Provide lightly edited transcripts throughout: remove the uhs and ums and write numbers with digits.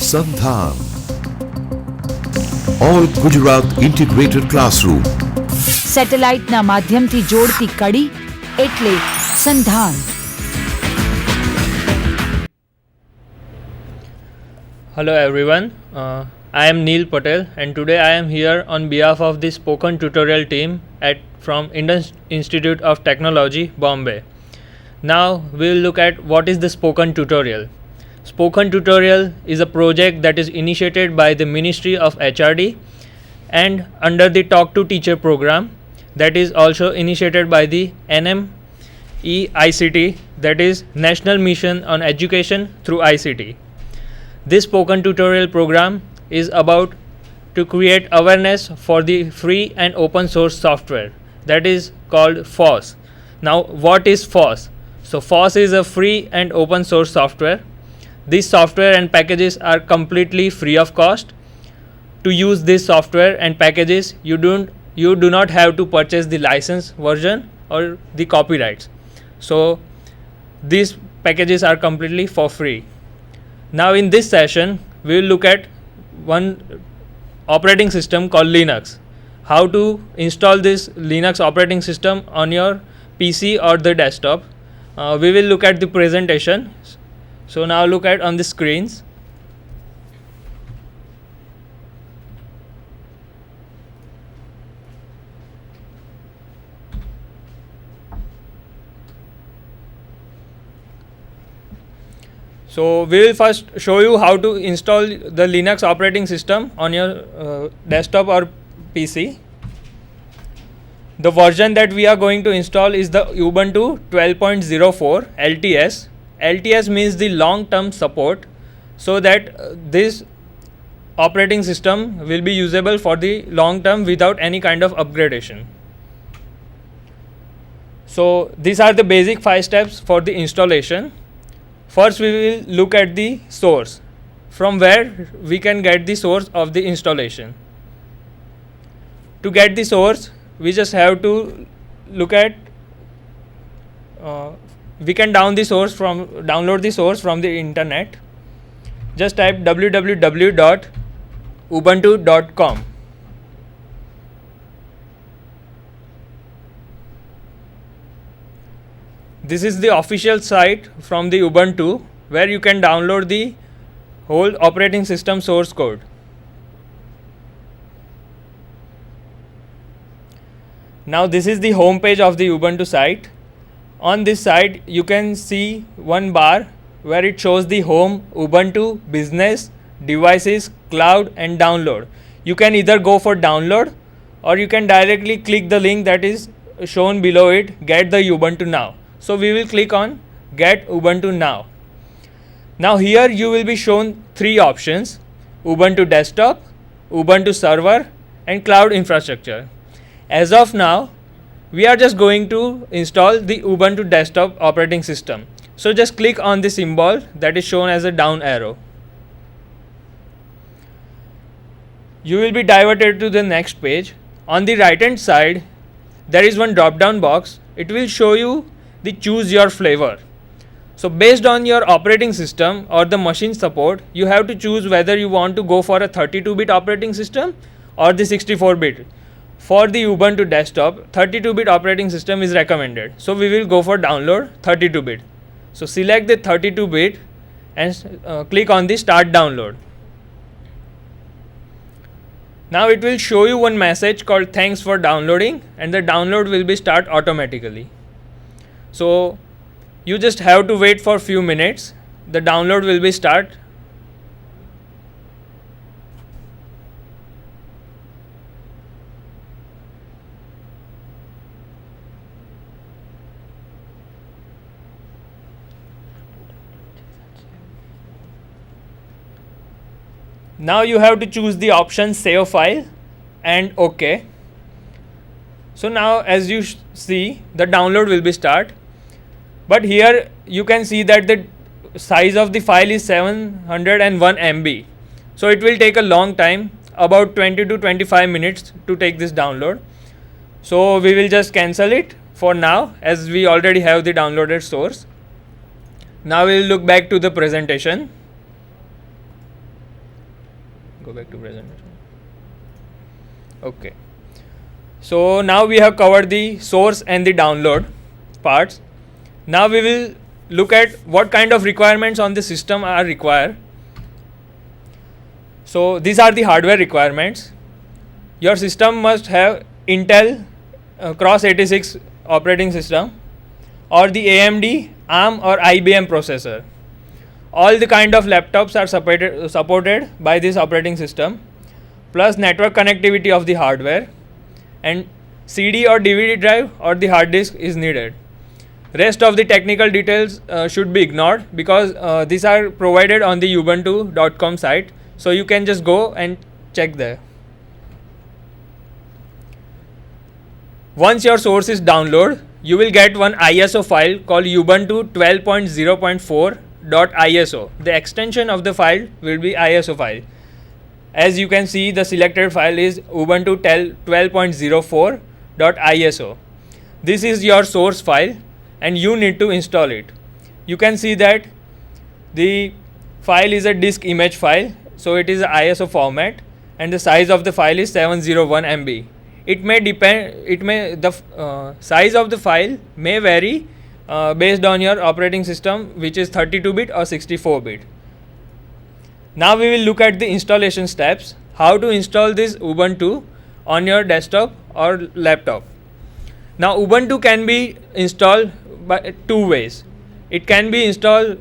SANDHAN, All Gujarat Integrated Classroom. સેટેલાઇટના માધ્યમથી જોડતી કડી એટલે સંધાન. Hello everyone, I am Neil Patel and today I am here on behalf of the spoken tutorial team from Indian Institute of Technology, Bombay. Now we will look at what is the spoken tutorial. Spoken tutorial is a project that is initiated by the Ministry of HRD and under the Talk to Teacher program that is also initiated by the NMEICT, that is National Mission on Education through ICT. This spoken tutorial program is about to create awareness for the free and open source software that is called FOSS. Now what is FOSS? So FOSS is a free and open source software. These software and packages are completely free of cost. To use this software and packages, you do not have to purchase the license version or the copyrights. So these packages are completely for free. Now in this session, we will look at one operating system called Linux. How to install this Linux operating system on your PC or the desktop. We will look at the presentation. So now look at on the screens. So we will first show you how to install the Linux operating system on your desktop or PC. The version that we are going to install is the Ubuntu 12.04 LTS. LTS means the long-term support, so that this operating system will be usable for the long term without any kind of upgradation. So these are the basic 5 steps for the installation. First we will look at the source, from where we can get the source of the installation. To get the source, we just have to look at we can download the source from the internet. Just type www.ubuntu.com. This is the official site from the Ubuntu where you can download the whole operating system source code. Now this is the home page of the Ubuntu site. On this site you can see one bar where it shows the home, Ubuntu, business, devices, cloud and download. You can either go for download or you can directly click the link that is shown below it, get the Ubuntu now. So we will click on get Ubuntu now. Now here you will be shown 3 options: Ubuntu desktop, Ubuntu server and cloud infrastructure. As of now, we are just going to install the Ubuntu desktop operating system. So just click on the symbol that is shown as a down arrow. You will be diverted to the next page. On the right hand side, there is one drop down box. It will show you the choose your flavor. So based on your operating system or the machine support, you have to choose whether you want to go for a 32-bit operating system or the 64-bit. For the Ubuntu desktop, 32-bit operating system is recommended. So we will go for download 32-bit. So select the 32-bit and click on the start download. Now it will show you one message called thanks for downloading, and the download will be start automatically. So you just have to wait for few minutes. The download will be start. Now you have to choose the option save file and OK. So now as you see, the download will be start. But here you can see that the size of the file is 701 MB. So it will take a long time, about 20 to 25 minutes to take this download. So we will just cancel it for now as we already have the downloaded source. Now we will look back to the presentation. Go back to presentation. Okay. So now we have covered the source and the download parts. Now we will look at what kind of requirements on the system are required. So these are the hardware requirements. Your system must have Intel X86 operating system or the AMD, ARM or IBM processor. All the kind of laptops are supported by this operating system, plus network connectivity of the hardware, and CD or DVD drive or the hard disk is needed. Rest of the technical details should be ignored because these are provided on the ubuntu.com site, so you can just go and check there. Once your source is downloaded, you will get one ISO file called ubuntu 12.0.4.iso. The extension of the file will be ISO file. As you can see, the selected file is ubuntu 12.04.iso. This is your source file and you need to install it. You can see that the file is a disk image file, so it is a ISO format and the size of the file is 701 MB. It may depend, the size of the file may vary based on your operating system, which is 32-bit or 64-bit. Now we will look at the installation steps, how to install this Ubuntu on your desktop or laptop. Now Ubuntu can be installed by two ways. It can be installed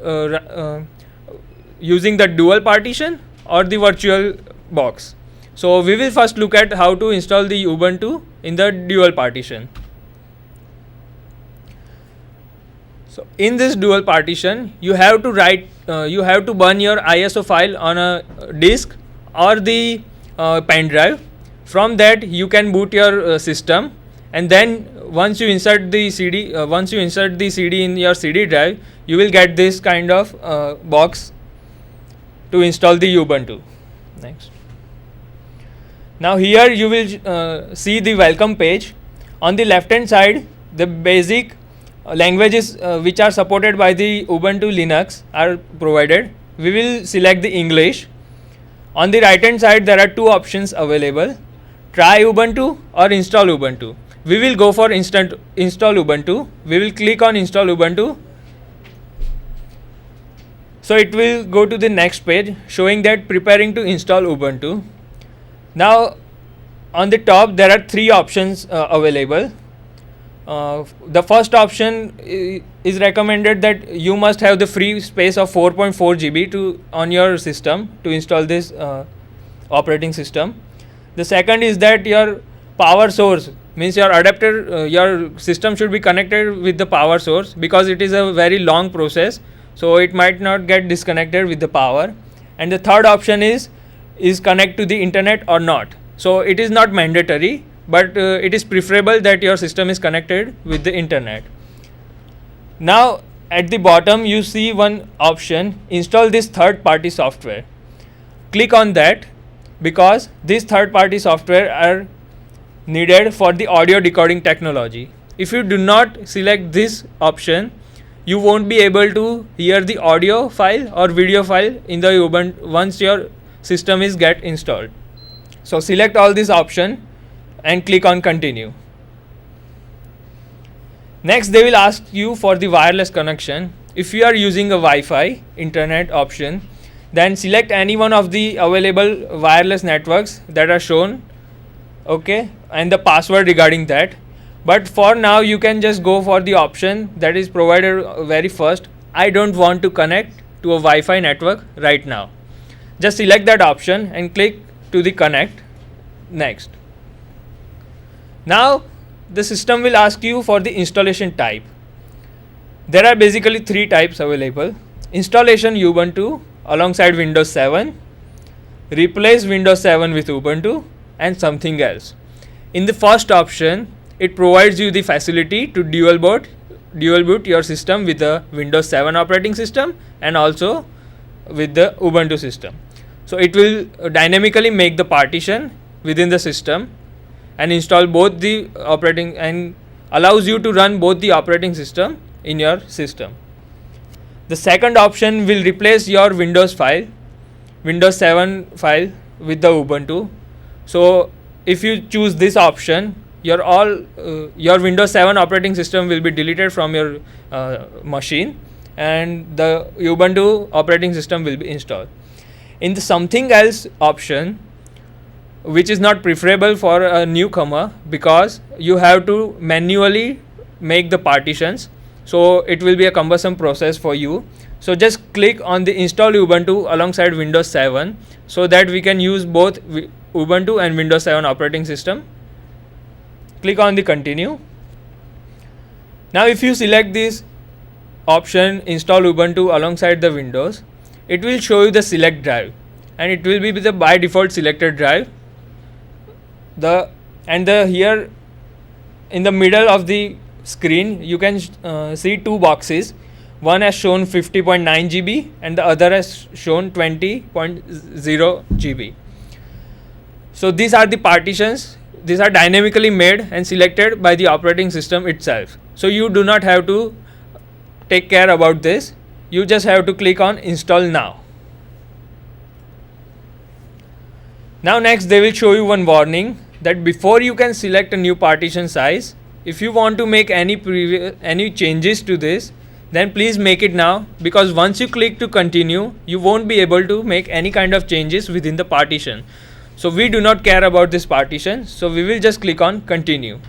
using the dual partition or the virtual box. So we will first look at how to install the Ubuntu in the dual partition. So in this dual partition, you have to burn your ISO file on a disk or the pen drive. From that you can boot your system, and then once you insert the CD in your CD drive, you will get this kind of box to install the Ubuntu. Next. Now here you will see the welcome page. On the left hand side, the basic languages which are supported by the Ubuntu Linux are provided. We will select the English. On the right hand side, there are two options available: try Ubuntu or install Ubuntu. We will go for install Ubuntu. We will click on install Ubuntu. So it will go to the next page showing that preparing to install Ubuntu. Now on the top there are three options available. The first option is recommended that you must have the free space of 4.4 GB on your system to install this operating system. The second is that your power source, means your adapter, your system should be connected with the power source, because it is a very long process, so it might not get disconnected with the power. And the third option is connect to the internet or not. So it is not mandatory, but it is preferable that your system is connected with the internet. Now at the bottom you see one option, install this third party software. Click on that, because this third party software are needed for the audio decoding technology. If you do not select this option, you won't be able to hear the audio file or video file in the Ubuntu once your system is get installed. So select all this option and click on continue. Next they will ask you for the wireless connection. If you are using a Wi-Fi internet option, then select any one of the available wireless networks that are shown, okay, and the password regarding that. But for now you can just go for the option that is provided very first. I don't want to connect to a Wi-Fi network right now. Just select that option and click to the connect. Next. Now the system will ask you for the installation type. There are basically three types available: installation Ubuntu alongside Windows 7, replace Windows 7 with Ubuntu, and something else. In the first option, it provides you the facility to dual boot your system with the Windows 7 operating system and also with the Ubuntu system. So it will dynamically make the partition within the system and install both the operating, and allows you to run both the operating system in your system. The second option will replace your Windows 7 file with the Ubuntu. So if you choose this option, your Windows 7 operating system will be deleted from your machine, and the Ubuntu operating system will be installed. In the something else option, which is not preferable for a newcomer because you have to manually make the partitions, so it will be a cumbersome process for you. So just click on the install Ubuntu alongside Windows 7 so that we can use both Ubuntu and Windows 7 operating system. Click on the continue. Now if you select this option install Ubuntu alongside the Windows, it will show you the select drive, and it will be the by default selected drive. Here in the middle of the screen you can see two boxes. One has shown 50.9 GB and the other has shown 20.0 GB. So these are the partitions. These are dynamically made and selected by the operating system itself. So you do not have to take care about this. You just have to click on install now. Now next they will show you one warning that before you can select a new partition size, if you want to make any changes to this, then please make it now, because once you click to continue, you won't be able to make any kind of changes within the partition. So we do not care about this partition, so we will just click on continue.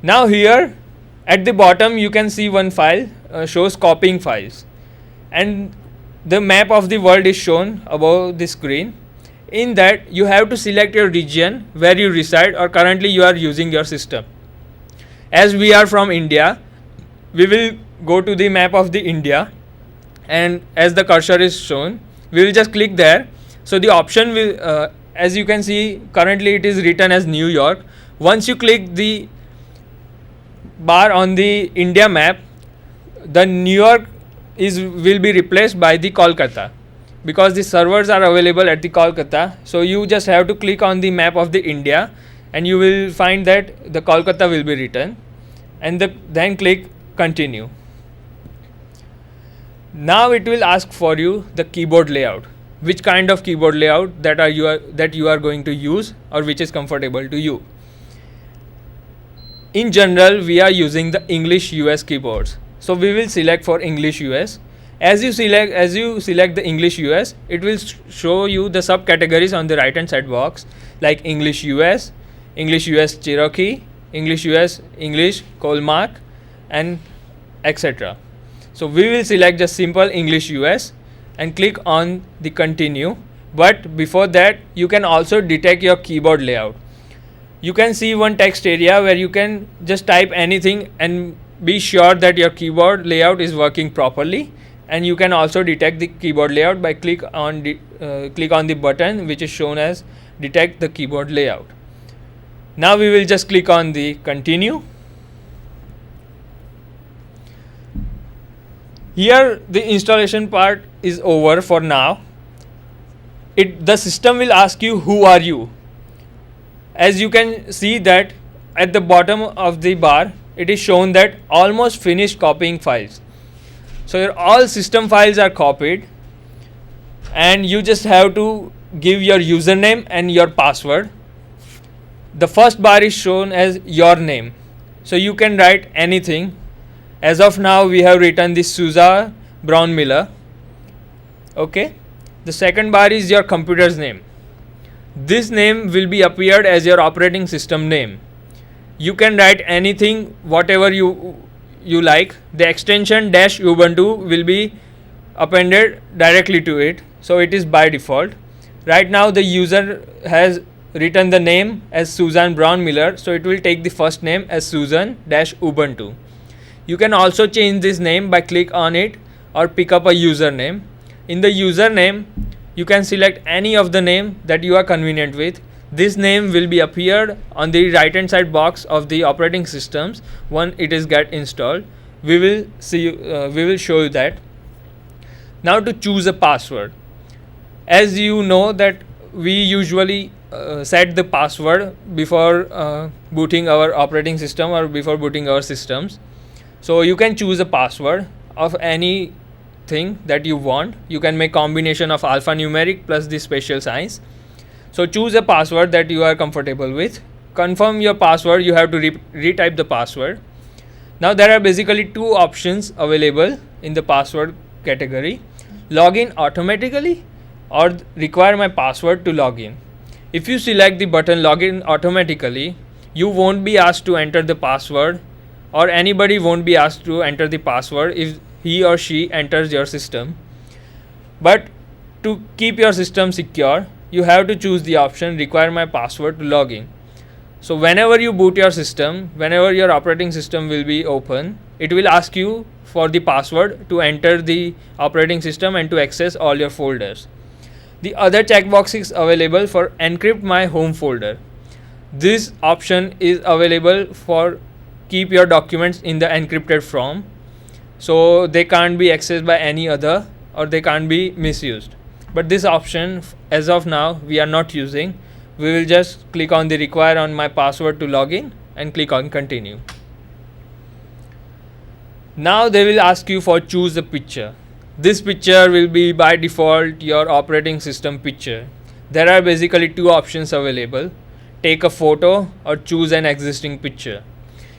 Now here at the bottom you can see one file shows copying files, and the map of the world is shown above the screen. In that you have to select your region where you reside or currently you are using your system. As we are from India, we will go to the map of the India, and as the cursor is shown, we will just click there. So the option will, as you can see, currently it is written as New York. Once you click the bar on the India map, the New York will be replaced by the Kolkata, because the servers are available at the Kolkata. So you just have to click on the map of the India and you will find that the Kolkata will be written, and then click continue. Now it will ask for you the keyboard layout, which kind of keyboard layout that you are going to use or which is comfortable to you. In general, we are using the English US keyboards, so we will select for English US. As you select the English US, it will show you the subcategories on the right hand side box, like English US, English US Cherokee, English US English Colmark, and etc. So we will select just simple English US and click on the continue. But before that, you can also detect your keyboard layout. You can see one text area where you can just type anything and be sure that your keyboard layout is working properly. And you can also detect the keyboard layout by click on the button which is shown as detect the keyboard layout. Now we will just click on the continue. Here the installation part is over for now. The system will ask you who are you. As you can see that at the bottom of the bar it is shown that almost finished copying files. So all system files are copied, and you just have to give your username and your password. The first bar is shown as your name, so you can write anything. As of now we have written this Susan Brown Miller. Okay. The second bar is your computer's name. This name will be appeared as your operating system name. You can write anything, whatever you like. The extension -Ubuntu will be appended directly to it, so it is by default. Right now the user has written the name as Susan Brown Miller, so it will take the first name as Susan-Ubuntu. You can also change this name by click on it or pick up a username. In the username, you can select any of the name that you are convenient with. This name will be appeared on the right hand side box of the operating systems when it is get installed. We will show you that. Now to choose a password. As you know that we usually set the password before booting our operating system or before booting our systems. So you can choose a password of any thing that you want. You can make combination of alphanumeric plus the special signs. So choose a password that you are comfortable with. Confirm your password. You have to retype the password. Now there are basically two options available in the password category: login automatically or require my password to log in. If you select the button login automatically, you won't be asked to enter the password, or anybody won't be asked to enter the password if he or she enters your system. But to keep your system secure, you have to choose the option require my password to log in. So whenever you boot your system, whenever your operating system will be open, it will ask you for the password to enter the operating system and to access all your folders. The other checkbox is available for encrypt my home folder. This option is available for keep your documents in the encrypted form, so they can't be accessed by any other or they can't be misused. But this option as of now we are not using. We will just click on the require on my password to login and click on continue. Now they will ask you for choose a picture. This picture will be by default your operating system picture. There are basically two options available: take a photo or choose an existing picture.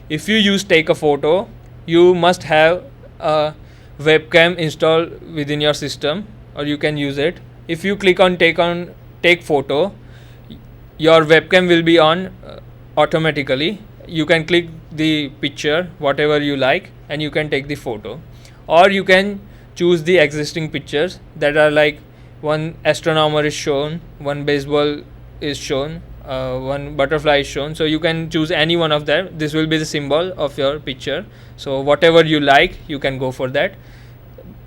If you use take a photo, you must have a webcam installed within your system, or you can use it. If you click on take photo, your webcam will be on automatically. You can click the picture whatever you like and you can take the photo, or you can choose the existing pictures that are like one astronomer is shown, one baseball is shown, one butterfly is shown. So you can choose any one of them. This will be the symbol of your picture, so whatever you like you can go for that.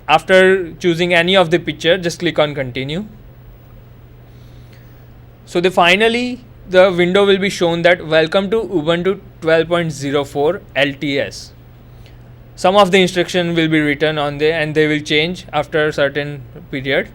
After choosing any of the picture, just click on continue. So finally the window will be shown that welcome to Ubuntu 12.04 LTS. Some of the instruction will be written on there and they will change after a certain period.